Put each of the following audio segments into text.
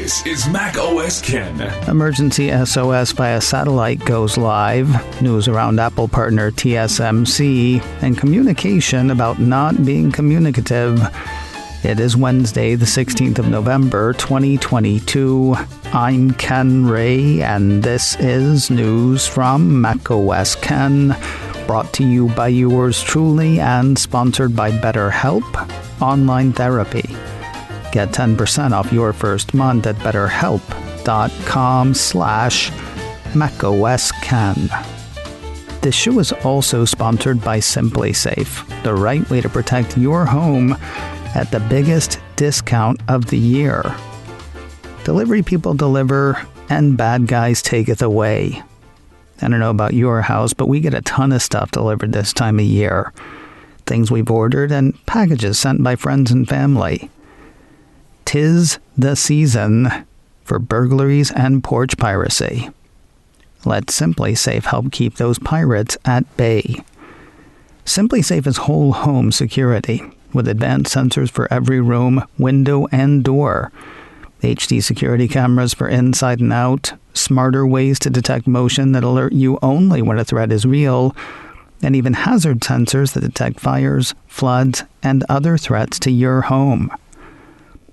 This is Mac OS Ken. Emergency SOS via satellite goes live. News around Apple partner TSMC. And communication about not being communicative. It is Wednesday, the 16th of November, 2022. I'm Ken Ray, and this is news from Mac OS Ken. Brought to you by yours truly and sponsored by BetterHelp Online Therapy. Get 10% off your first month at betterhelp.com/macosken. This show is also sponsored by SimpliSafe, the right way to protect your home at the biggest discount of the year. Delivery people deliver, and bad guys taketh away. I don't know about your house, but we get a ton of stuff delivered this time of year. Things we've ordered and packages sent by friends and family. 'Tis the season for burglaries and porch piracy. Let SimpliSafe help keep those pirates at bay. SimpliSafe is whole home security, with advanced sensors for every room, window, and door. HD security cameras for inside and out, smarter ways to detect motion that alert you only when a threat is real, and even hazard sensors that detect fires, floods, and other threats to your home.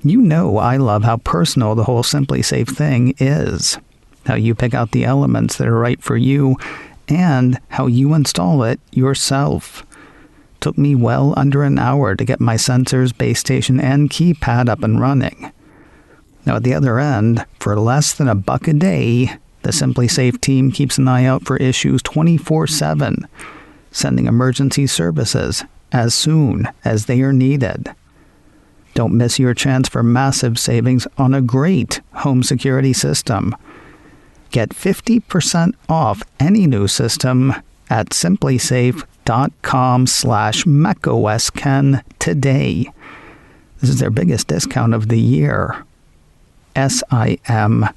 You know I love how personal the whole SimpliSafe thing is, how you pick out the elements that are right for you, and how you install it yourself. Took me well under an hour to get my sensors, base station, and keypad up and running. Now at the other end, for less than $1 a day, the SimpliSafe team keeps an eye out for issues 24/7, sending emergency services as soon as they are needed. Don't miss your chance for massive savings on a great home security system. Get 50% off any new system at simplisafe.com/macosken today. This is their biggest discount of the year. SIMPLI.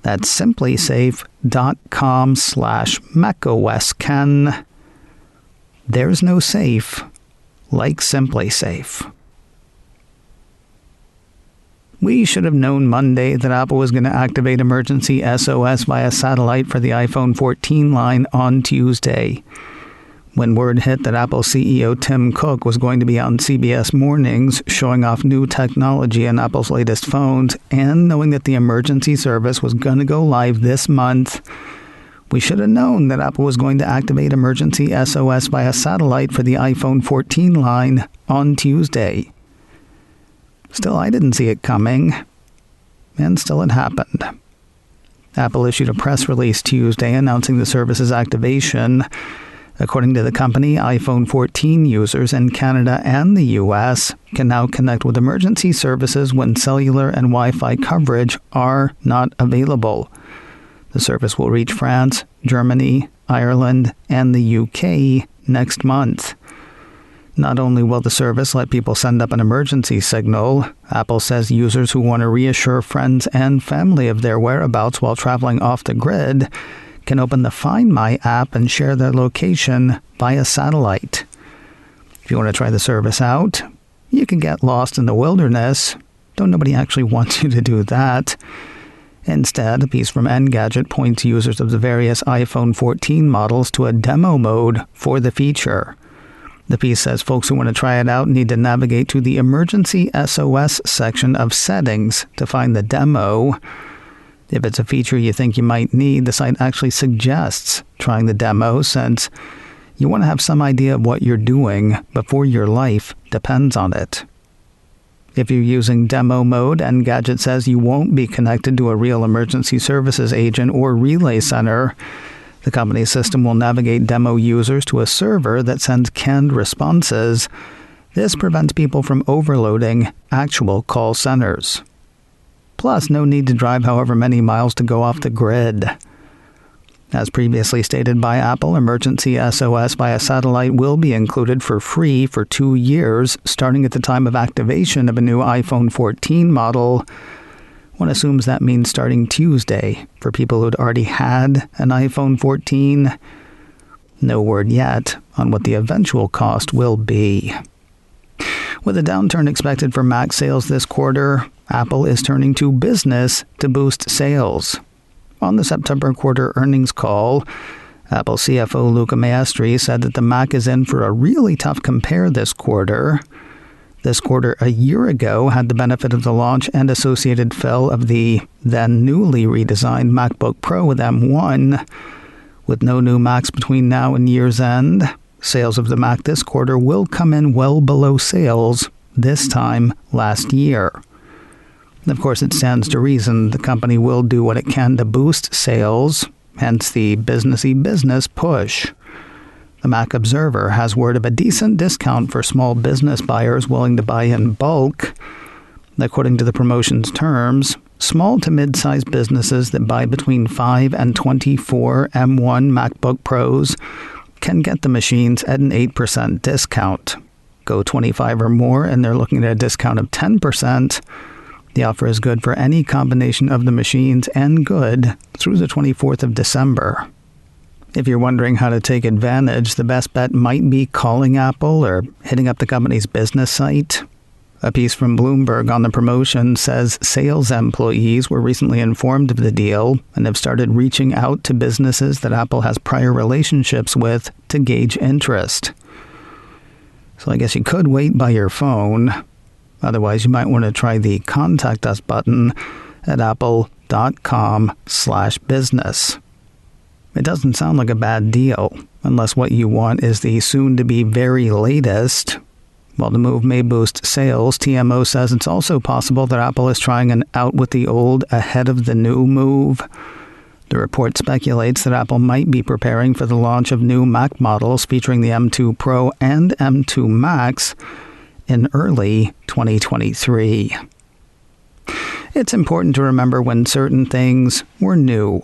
That's simplisafe.com/macosken. There's no safe like SimpliSafe. We should have known Monday that Apple was going to activate emergency SOS via satellite for the iPhone 14 line on Tuesday. When word hit that Apple CEO Tim Cook was going to be on CBS Mornings showing off new technology in Apple's latest phones, and knowing that the emergency service was going to go live this month, we should have known that Apple was going to activate emergency SOS via satellite for the iPhone 14 line on Tuesday. Still, I didn't see it coming, and still it happened. Apple issued a press release Tuesday announcing the service's activation. According to the company, iPhone 14 users in Canada and the US can now connect with emergency services when cellular and Wi-Fi coverage are not available. The service will reach France, Germany, Ireland, and the UK next month. Not only will the service let people send up an emergency signal, Apple says users who want to reassure friends and family of their whereabouts while traveling off the grid can open the Find My app and share their location via satellite. If you want to try the service out, you can get lost in the wilderness. Though nobody actually wants you to do that. Instead, a piece from Engadget points users of the various iPhone 14 models to a demo mode for the feature. The piece says folks who want to try it out need to navigate to the Emergency SOS section of Settings to find the demo. If it's a feature you think you might need, the site actually suggests trying the demo, since you want to have some idea of what you're doing before your life depends on it. If you're using demo mode, Engadget says you won't be connected to a real emergency services agent or relay center. The company's system will navigate demo users to a server that sends canned responses. This prevents people from overloading actual call centers. Plus, no need to drive however many miles to go off the grid. As previously stated by Apple, emergency SOS via satellite will be included for free for 2 years, starting at the time of activation of a new iPhone 14 model. One assumes that means starting Tuesday for people who'd already had an iPhone 14. No word yet on what the eventual cost will be. With a downturn expected for Mac sales this quarter, Apple is turning to business to boost sales. On the September quarter earnings call, Apple CFO Luca Maestri said that the Mac is in for a really tough compare this quarter. This quarter a year ago had the benefit of the launch and associated fill of the then newly redesigned MacBook Pro with M1. With no new Macs between now and year's end, sales of the Mac this quarter will come in well below sales this time last year. Of course, it stands to reason the company will do what it can to boost sales, hence the businessy business push. The Mac Observer has word of a decent discount for small business buyers willing to buy in bulk. According to the promotion's terms, small to mid-sized businesses that buy between 5 and 24 M1 MacBook Pros can get the machines at an 8% discount. Go 25 or more and they're looking at a discount of 10%. The offer is good for any combination of the machines and good through the 24th of December. If you're wondering how to take advantage, the best bet might be calling Apple or hitting up the company's business site. A piece from Bloomberg on the promotion says sales employees were recently informed of the deal and have started reaching out to businesses that Apple has prior relationships with to gauge interest. So I guess you could wait by your phone. Otherwise, you might want to try the Contact Us button at apple.com/business. It doesn't sound like a bad deal, unless what you want is the soon-to-be very latest. While the move may boost sales, TMO says it's also possible that Apple is trying an out with the old ahead of the new move. The report speculates that Apple might be preparing for the launch of new Mac models featuring the M2 Pro and M2 Max in early 2023. It's important to remember when certain things were new.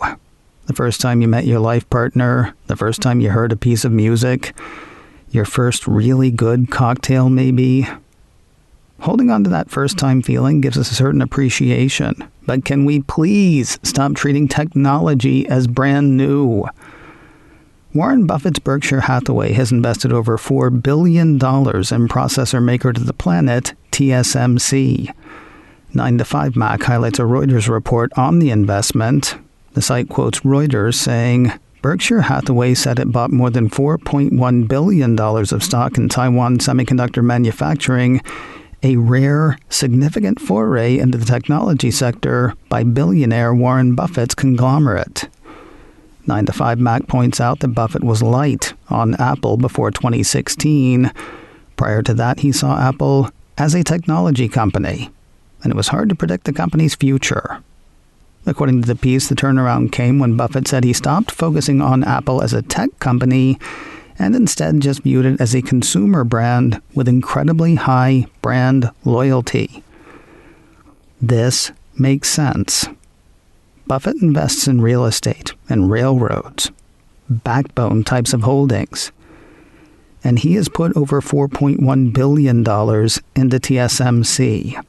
The first time you met your life partner, the first time you heard a piece of music, your first really good cocktail maybe. Holding on to that first time feeling gives us a certain appreciation. But can we please stop treating technology as brand new? Warren Buffett's Berkshire Hathaway has invested over $4 billion in processor maker to the planet, TSMC. 9to5Mac highlights a Reuters report on the investment. The site quotes Reuters saying, Berkshire Hathaway said it bought more than $4.1 billion of stock in Taiwan semiconductor manufacturing, a rare, significant foray into the technology sector by billionaire Warren Buffett's conglomerate. 9to5Mac points out that Buffett was light on Apple before 2016. Prior to that, he saw Apple as a technology company, and it was hard to predict the company's future. According to the piece, the turnaround came when Buffett said he stopped focusing on Apple as a tech company and instead just viewed it as a consumer brand with incredibly high brand loyalty. This makes sense. Buffett invests in real estate and railroads, backbone types of holdings, and he has put over $4.1 billion into TSMC.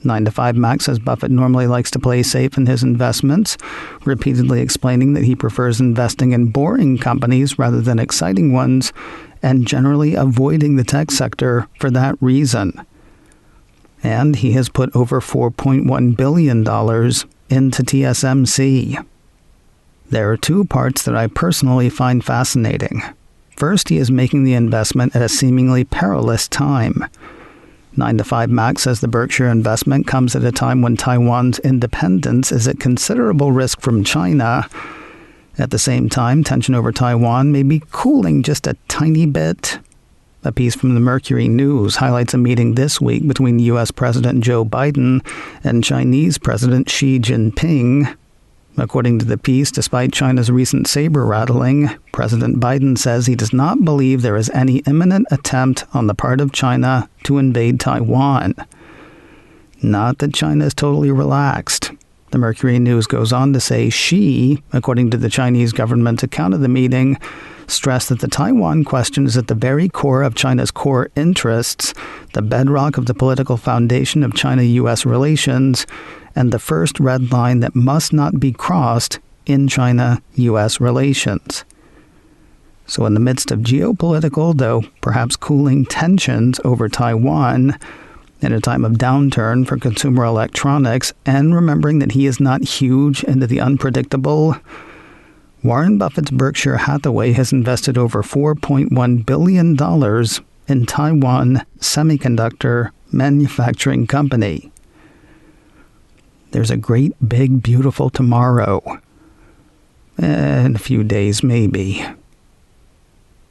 9to5Mac says Buffett normally likes to play safe in his investments, repeatedly explaining that he prefers investing in boring companies rather than exciting ones, and generally avoiding the tech sector for that reason. And he has put over $4.1 billion into TSMC. There are two parts that I personally find fascinating. First, he is making the investment at a seemingly perilous time. 9to5Mac says the Berkshire investment comes at a time when Taiwan's independence is at considerable risk from China. At the same time, tension over Taiwan may be cooling just a tiny bit. A piece from the Mercury News highlights a meeting this week between U.S. President Joe Biden and Chinese President Xi Jinping. According to the piece, despite China's recent saber-rattling, President Biden says he does not believe there is any imminent attempt on the part of China to invade Taiwan. Not that China is totally relaxed. The Mercury News goes on to say Xi, according to the Chinese government's account of the meeting, stressed that the Taiwan question is at the very core of China's core interests, the bedrock of the political foundation of China-U.S. relations, and the first red line that must not be crossed in China-U.S. relations. So in the midst of geopolitical, though perhaps cooling tensions over Taiwan, in a time of downturn for consumer electronics, and remembering that he is not huge into the unpredictable, Warren Buffett's Berkshire Hathaway has invested over $4.1 billion in Taiwan Semiconductor Manufacturing Company. There's a great, big, beautiful tomorrow. In a few days, maybe.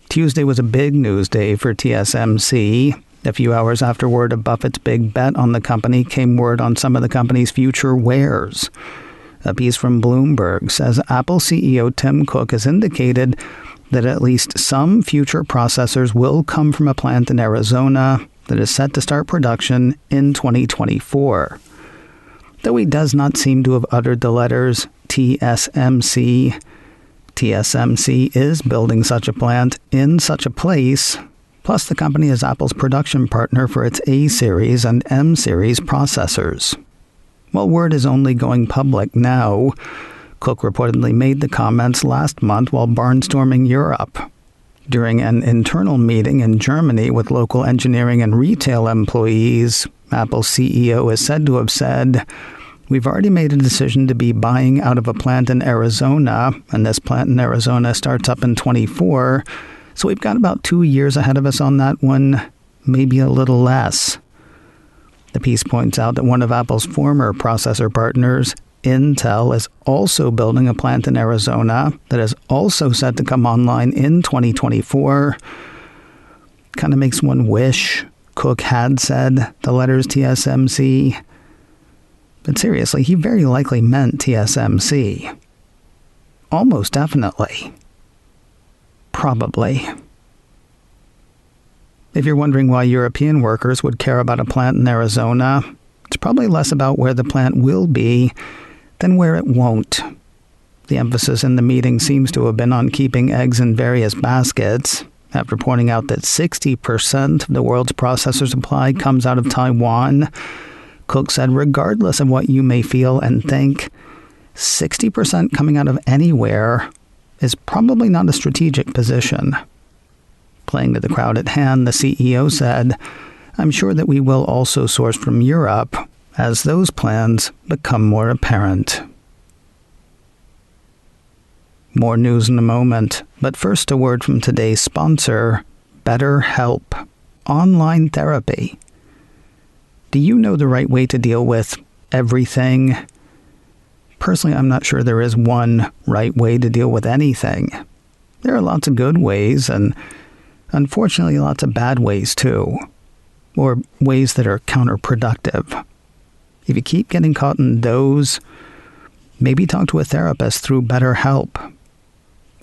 Tuesday was a big news day for TSMC. A few hours after word of Buffett's big bet on the company came word on some of the company's future wares. A piece from Bloomberg says Apple CEO Tim Cook has indicated that at least some future processors will come from a plant in Arizona that is set to start production in 2024. Though he does not seem to have uttered the letters TSMC. TSMC is building such a plant in such a place. Plus, the company is Apple's production partner for its A-series and M-series processors. While word is only going public now, Cook reportedly made the comments last month while barnstorming Europe. During an internal meeting in Germany with local engineering and retail employees, Apple's CEO is said to have said, "We've already made a decision to be buying out of a plant in Arizona, and this plant in Arizona starts up in 24, so we've got about 2 years ahead of us on that one, maybe a little less." The piece points out that one of Apple's former processor partners, Intel, is also building a plant in Arizona that is also set to come online in 2024. Kind of makes one wish Cook had said the letters TSMC. But seriously, he very likely meant TSMC. Almost definitely. Probably. If you're wondering why European workers would care about a plant in Arizona, it's probably less about where the plant will be than where it won't. The emphasis in the meeting seems to have been on keeping eggs in various baskets, after pointing out that 60% of the world's processor supply comes out of Taiwan. Cook said, regardless of what you may feel and think, 60% coming out of anywhere is probably not a strategic position. Playing to the crowd at hand, the CEO said, "I'm sure that we will also source from Europe as those plans become more apparent." More news in a moment, but first a word from today's sponsor, BetterHelp, online therapy. Do you know the right way to deal with everything? Personally, I'm not sure there is one right way to deal with anything. There are lots of good ways and, unfortunately, lots of bad ways too, or ways that are counterproductive. If you keep getting caught in those, maybe talk to a therapist through BetterHelp.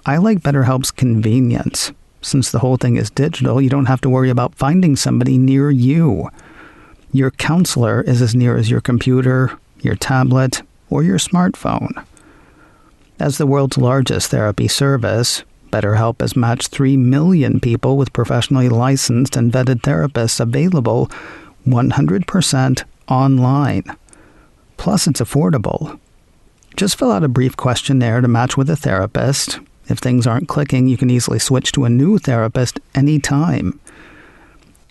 I like BetterHelp's convenience. Since the whole thing is digital, you don't have to worry about finding somebody near you. Your counselor is as near as your computer, your tablet, or your smartphone. As the world's largest therapy service, BetterHelp has matched 3 million people with professionally licensed and vetted therapists available 100% online. Plus, it's affordable. Just fill out a brief questionnaire to match with a therapist. If things aren't clicking, you can easily switch to a new therapist anytime.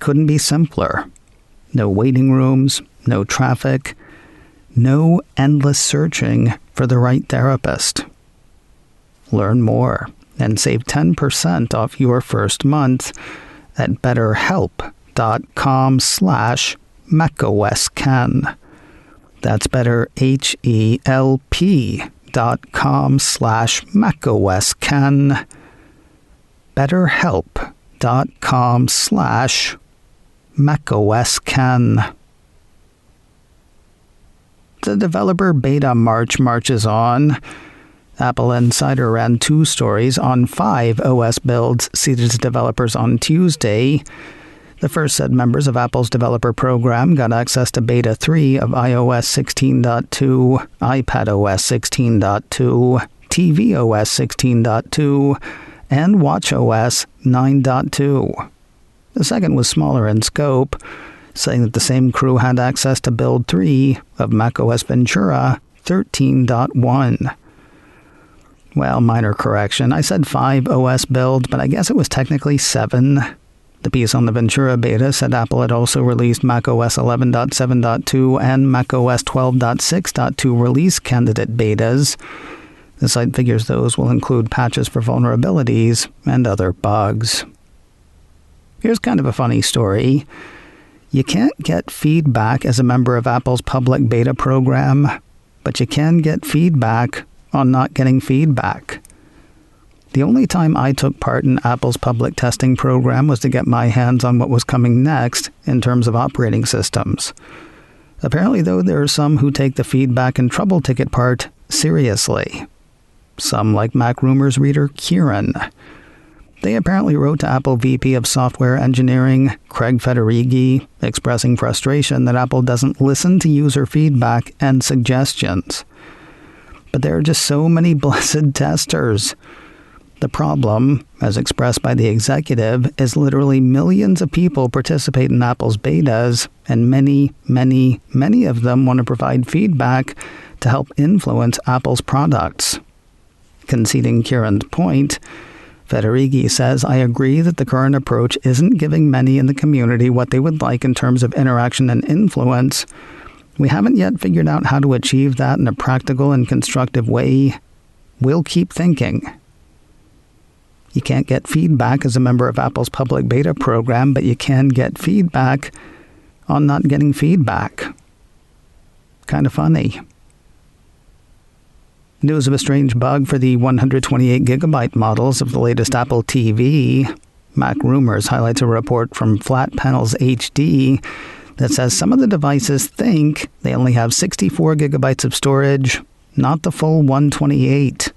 Couldn't be simpler. No waiting rooms, no traffic, no endless searching for the right therapist. Learn more and save 10% off your first month at betterhelp.com/macOSken. That's betterhelp.com/macOSken. betterhelp.com/macOSken. The developer beta marches on. Apple Insider ran 2 stories on 5 OS builds seeded to developers on Tuesday. The first said members of Apple's developer program got access to Beta 3 of iOS 16.2, iPadOS 16.2, tvOS 16.2, and watchOS 9.2. The second was smaller in scope, saying that the same crew had access to Build 3 of macOS Ventura 13.1. Well, minor correction. I said 5 OS builds, but I guess it was technically 7. The piece on the Ventura beta said Apple had also released macOS 11.7.2 and macOS 12.6.2 release candidate betas. The site figures those will include patches for vulnerabilities and other bugs. Here's kind of a funny story. You can't get feedback as a member of Apple's public beta program, but you can get feedback on not getting feedback. The only time I took part in Apple's public testing program was to get my hands on what was coming next in terms of operating systems. Apparently, though, there are some who take the feedback and trouble ticket part seriously. Some like Mac Rumors reader Kieran. They apparently wrote to Apple VP of Software Engineering, Craig Federighi, expressing frustration that Apple doesn't listen to user feedback and suggestions. But there are just so many blessed testers. The problem, as expressed by the executive, is literally millions of people participate in Apple's betas, and many, many, many of them want to provide feedback to help influence Apple's products. Conceding Kieran's point, Federighi says, "I agree that the current approach isn't giving many in the community what they would like in terms of interaction and influence. We haven't yet figured out how to achieve that in a practical and constructive way. We'll keep thinking." You can't get feedback as a member of Apple's public beta program, but you can get feedback on not getting feedback. Kind of funny. News of a strange bug for the 128GB models of the latest Apple TV. Mac Rumors highlights a report from Flat Panels HD that says some of the devices think they only have 64GB of storage, not the full 128.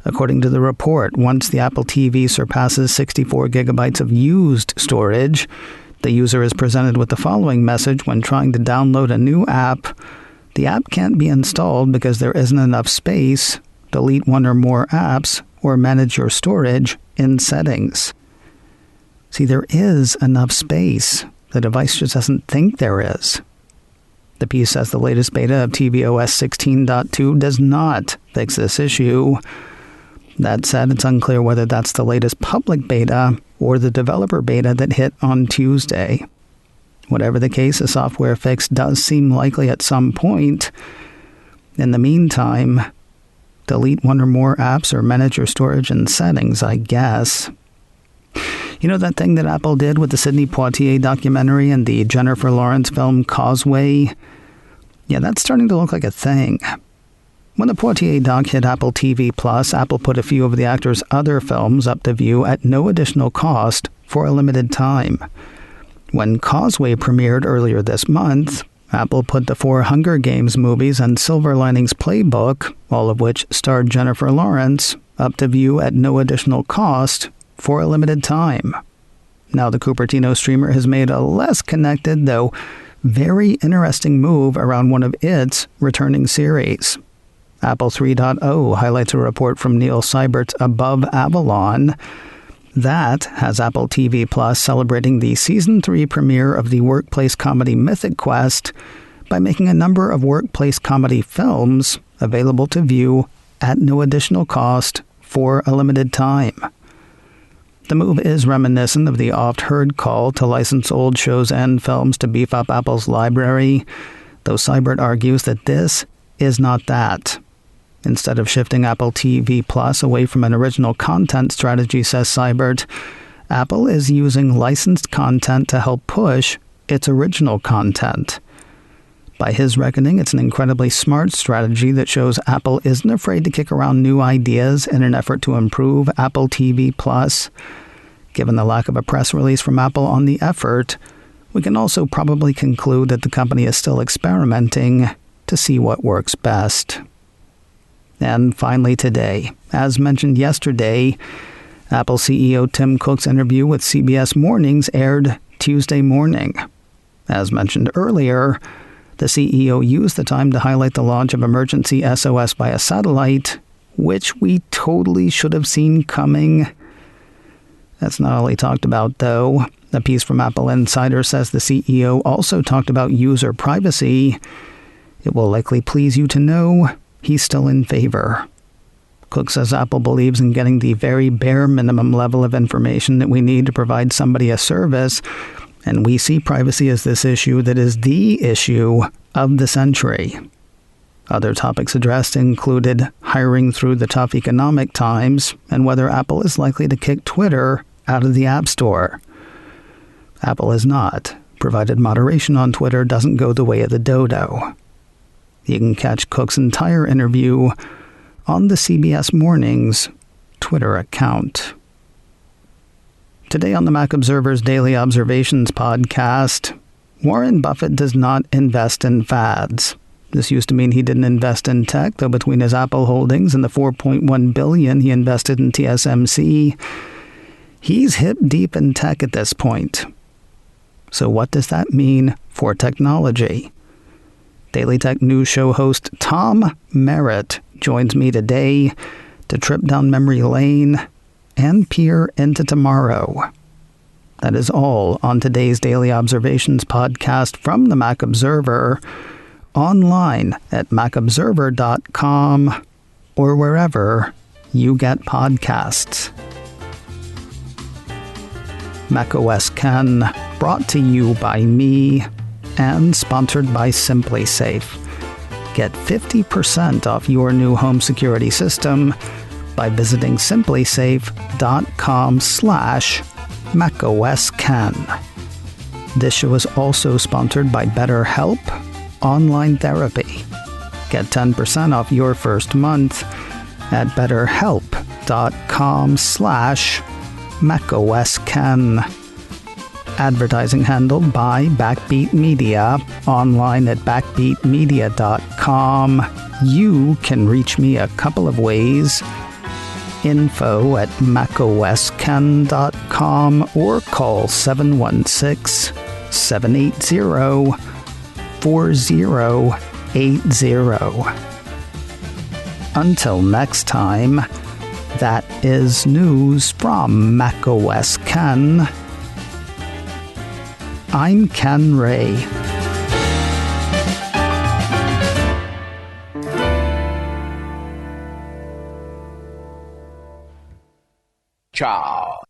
According to the report, once the Apple TV surpasses 64GB of used storage, the user is presented with the following message when trying to download a new app. The app can't be installed because there isn't enough space. Delete one or more apps or manage your storage in Settings. See, there is enough space. The device just doesn't think there is. The piece says the latest beta of tvOS 16.2 does not fix this issue. That said, it's unclear whether that's the latest public beta or the developer beta that hit on Tuesday. Whatever the case, a software fix does seem likely at some point. In the meantime, delete one or more apps or manage your storage in Settings, I guess. You know that thing that Apple did with the Sidney Poitier documentary and the Jennifer Lawrence film Causeway? Yeah, that's starting to look like a thing. When the Poitier doc hit Apple TV+, Apple put a few of the actor's other films up to view at no additional cost for a limited time. When Causeway premiered earlier this month, Apple put the 4 Hunger Games movies and Silver Linings Playbook, all of which starred Jennifer Lawrence, up to view at no additional cost for a limited time. Now the Cupertino streamer has made a less connected, though very interesting move around one of its returning series. Apple 3.0 highlights a report from Neil Seibert's Above Avalon. That has Apple TV Plus celebrating the Season 3 premiere of the workplace comedy Mythic Quest by making a number of workplace comedy films available to view at no additional cost for a limited time. The move is reminiscent of the oft-heard call to license old shows and films to beef up Apple's library, though Seibert argues that this is not that. Instead of shifting Apple TV Plus away from an original content strategy, says Seibert, Apple is using licensed content to help push its original content. By his reckoning, it's an incredibly smart strategy that shows Apple isn't afraid to kick around new ideas in an effort to improve Apple TV Plus. Given the lack of a press release from Apple on the effort, we can also probably conclude that the company is still experimenting to see what works best. And finally today, as mentioned yesterday, Apple CEO Tim Cook's interview with CBS Mornings aired Tuesday morning. As mentioned earlier, the CEO used the time to highlight the launch of emergency SOS via satellite, which we totally should have seen coming. That's not all he talked about, though. A piece from Apple Insider says the CEO also talked about user privacy. It will likely please you to know he's still in favor. Cook says Apple believes in getting the very bare minimum level of information that we need to provide somebody a service, and we see privacy as this issue that is the issue of the century. Other topics addressed included hiring through the tough economic times and whether Apple is likely to kick Twitter out of the App Store. Apple is not, provided moderation on Twitter doesn't go the way of the dodo. You can catch Cook's entire interview on the CBS Mornings Twitter account. Today on the Mac Observer's Daily Observations podcast, Warren Buffett does not invest in fads. This used to mean he didn't invest in tech, though between his Apple holdings and the $4.1 billion he invested in TSMC, he's hip deep in tech at this point. So what does that mean for technology? Daily Tech News Show host Tom Merritt joins me today to trip down memory lane and peer into tomorrow. That is all on today's Daily Observations podcast from the Mac Observer, online at macobserver.com or wherever you get podcasts. macOS Ken, brought to you by me and sponsored by SimpliSafe. Get 50% off your new home security system by visiting simplisafe.com/macOSKen. This show is also sponsored by BetterHelp Online Therapy. Get 10% off your first month at betterhelp.com/macOSKen. Advertising handled by Backbeat Media, online at backbeatmedia.com. You can reach me a couple of ways. Info at macosken.com or call 716-780-4080. Until next time, that is news from macOS Ken. I'm Ken Ray. Ciao.